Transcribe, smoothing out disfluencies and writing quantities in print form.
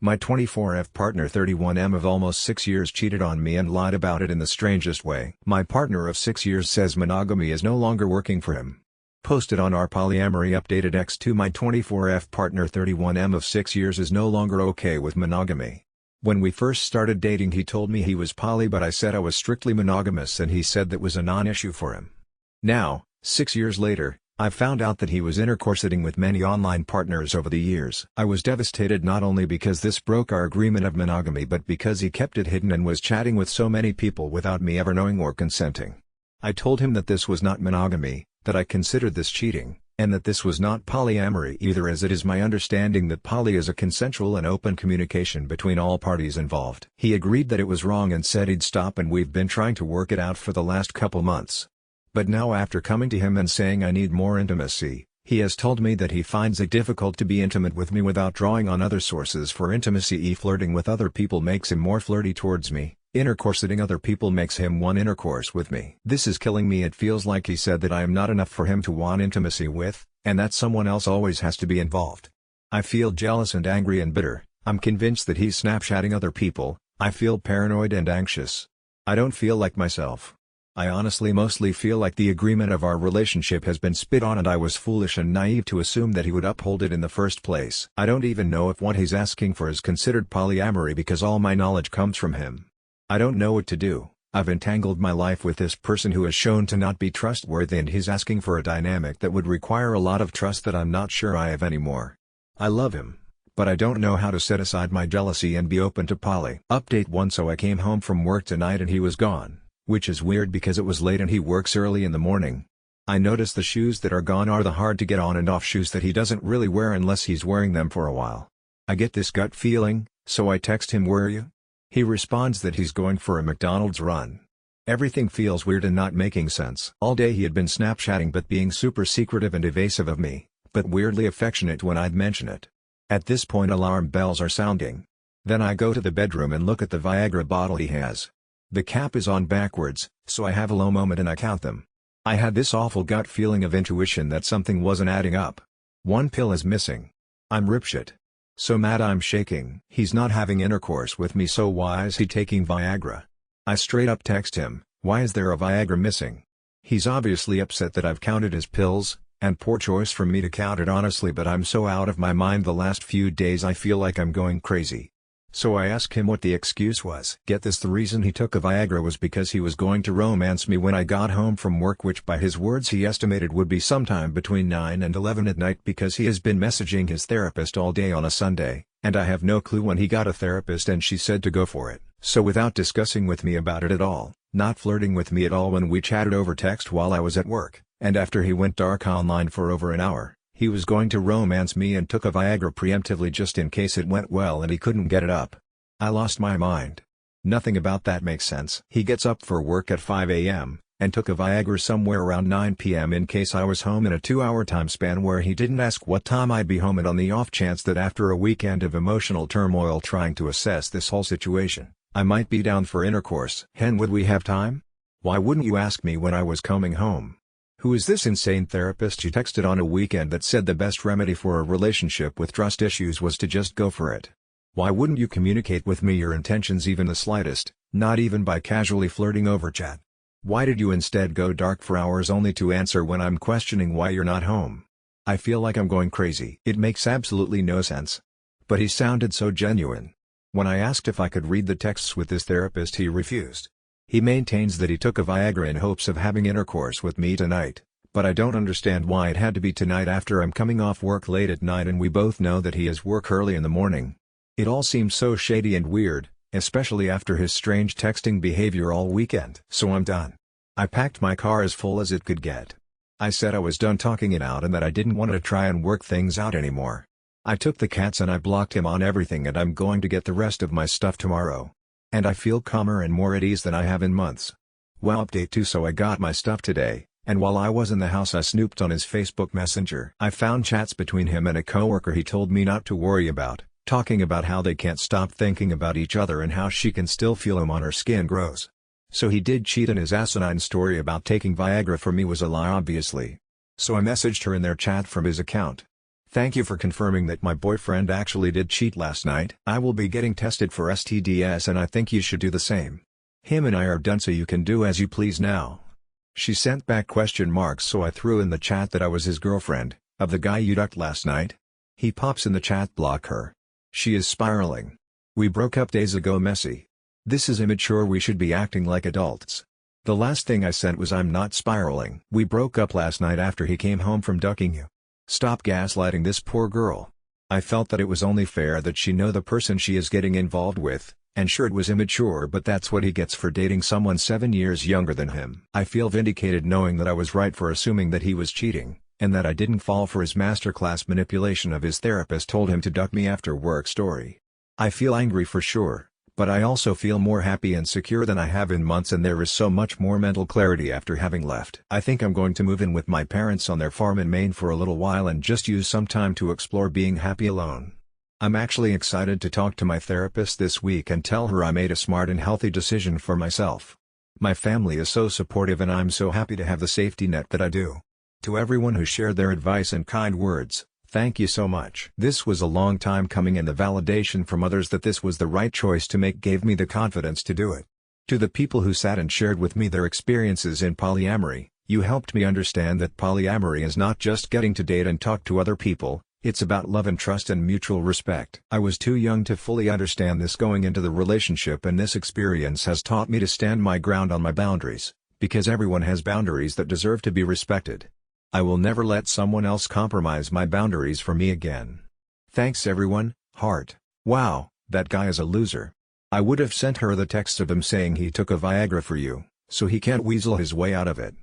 My 24F partner 31M of almost 6 years cheated on me and lied about it in the strangest way. My partner of 6 years says monogamy is no longer working for him. Posted on our polyamory updated X2. My 24F partner 31M of 6 years is no longer okay with monogamy. When we first started dating he told me he was poly, but I said I was strictly monogamous and he said that was a non-issue for him. Now, 6 years later, I've found out that he was intercoursing with many online partners over the years. I was devastated not only because this broke our agreement of monogamy but because he kept it hidden and was chatting with so many people without me ever knowing or consenting. I told him that this was not monogamy, that I considered this cheating, and that this was not polyamory either, as it is my understanding that poly is a consensual and open communication between all parties involved. He agreed that it was wrong and said he'd stop, and we've been trying to work it out for the last couple months. But now, after coming to him and saying I need more intimacy, he has told me that he finds it difficult to be intimate with me without drawing on other sources for intimacy. Flirting with other people makes him more flirty towards me. Intercoursing other people makes him want intercourse with me. This is killing me. It feels like he said that I am not enough for him to want intimacy with, and that someone else always has to be involved. I feel jealous and angry and bitter. I'm convinced that he's Snapchatting other people. I feel paranoid and anxious. I don't feel like myself. I honestly mostly feel like the agreement of our relationship has been spit on and I was foolish and naive to assume that he would uphold it in the first place. I don't even know if what he's asking for is considered polyamory because all my knowledge comes from him. I don't know what to do. I've entangled my life with this person who has shown to not be trustworthy, and he's asking for a dynamic that would require a lot of trust that I'm not sure I have anymore. I love him, but I don't know how to set aside my jealousy and be open to poly. Update 1. So I came home from work tonight and he was gone. Which is weird because it was late and he works early in the morning. I notice the shoes that are gone are the hard to get on and off shoes that he doesn't really wear unless he's wearing them for a while. I get this gut feeling, so I text him, "Where are you?" He responds that he's going for a McDonald's run. Everything feels weird and not making sense. All day he had been Snapchatting but being super secretive and evasive of me, but weirdly affectionate when I'd mention it. At this point alarm bells are sounding. Then I go to the bedroom and look at the Viagra bottle he has. The cap is on backwards, so I have a low moment and I count them. I had this awful gut feeling of intuition that something wasn't adding up. One pill is missing. I'm ripshit. So mad I'm shaking. He's not having intercourse with me, so why is he taking Viagra? I straight up text him, "Why is there a Viagra missing?" He's obviously upset that I've counted his pills, and poor choice for me to count it honestly, but I'm so out of my mind the last few days I feel like I'm going crazy. So I asked him what the excuse was. Get this, the reason he took a Viagra was because he was going to romance me when I got home from work, which by his words he estimated would be sometime between 9 and 11 at night because he has been messaging his therapist all day on a Sunday, and I have no clue when he got a therapist and she said to go for it. So without discussing with me about it at all, not flirting with me at all when we chatted over text while I was at work, and after he went dark online for over an hour, he was going to romance me and took a Viagra preemptively just in case it went well and he couldn't get it up. I lost my mind. Nothing about that makes sense. He gets up for work at 5 a.m., and took a Viagra somewhere around 9 p.m. in case I was home in a 2-hour time span where he didn't ask what time I'd be home, and on the off chance that after a weekend of emotional turmoil trying to assess this whole situation, I might be down for intercourse. Hen, would we have time? Why wouldn't you ask me when I was coming home? Who is this insane therapist you texted on a weekend that said the best remedy for a relationship with trust issues was to just go for it? Why wouldn't you communicate with me your intentions even the slightest, not even by casually flirting over chat? Why did you instead go dark for hours only to answer when I'm questioning why you're not home? I feel like I'm going crazy. It makes absolutely no sense. But he sounded so genuine. When I asked if I could read the texts with his therapist, he refused. He maintains that he took a Viagra in hopes of having intercourse with me tonight, but I don't understand why it had to be tonight after I'm coming off work late at night and we both know that he has work early in the morning. It all seems so shady and weird, especially after his strange texting behavior all weekend. So I'm done. I packed my car as full as it could get. I said I was done talking it out and that I didn't want to try and work things out anymore. I took the cats and I blocked him on everything, and I'm going to get the rest of my stuff tomorrow. And I feel calmer and more at ease than I have in months. Well, update 2. So I got my stuff today, and while I was in the house I snooped on his Facebook Messenger. I found chats between him and a coworker he told me not to worry about, talking about how they can't stop thinking about each other and how she can still feel him on her skin. Gross. So he did cheat, and his asinine story about taking Viagra for me was a lie obviously. So I messaged her in their chat from his account. Thank you for confirming that my boyfriend actually did cheat last night. I will be getting tested for STDs and I think you should do the same. Him and I are done, so you can do as you please now." She sent back question marks, so I threw in the chat that I was his girlfriend, of the guy you ducked last night. He pops in the chat, "Block her. She is spiraling. We broke up days ago, messy. This is immature, we should be acting like adults." The last thing I sent was, "I'm not spiraling. We broke up last night after he came home from ducking you. Stop gaslighting this poor girl." I felt that it was only fair that she know the person she is getting involved with, and sure, it was immature, but that's what he gets for dating someone 7 years younger than him. I feel vindicated knowing that I was right for assuming that he was cheating, and that I didn't fall for his masterclass manipulation of his therapist told him to duck me after work story. I feel angry for sure, but I also feel more happy and secure than I have in months, and there is so much more mental clarity after having left. I think I'm going to move in with my parents on their farm in Maine for a little while and just use some time to explore being happy alone. I'm actually excited to talk to my therapist this week and tell her I made a smart and healthy decision for myself. My family is so supportive and I'm so happy to have the safety net that I do. To everyone who shared their advice and kind words, thank you so much. This was a long time coming, and the validation from others that this was the right choice to make gave me the confidence to do it. To the people who sat and shared with me their experiences in polyamory, you helped me understand that polyamory is not just getting to date and talk to other people, it's about love and trust and mutual respect. I was too young to fully understand this going into the relationship, and this experience has taught me to stand my ground on my boundaries, because everyone has boundaries that deserve to be respected. I will never let someone else compromise my boundaries for me again. Thanks everyone, heart. Wow, that guy is a loser. I would have sent her the text of him saying he took a Viagra for you, so he can't weasel his way out of it.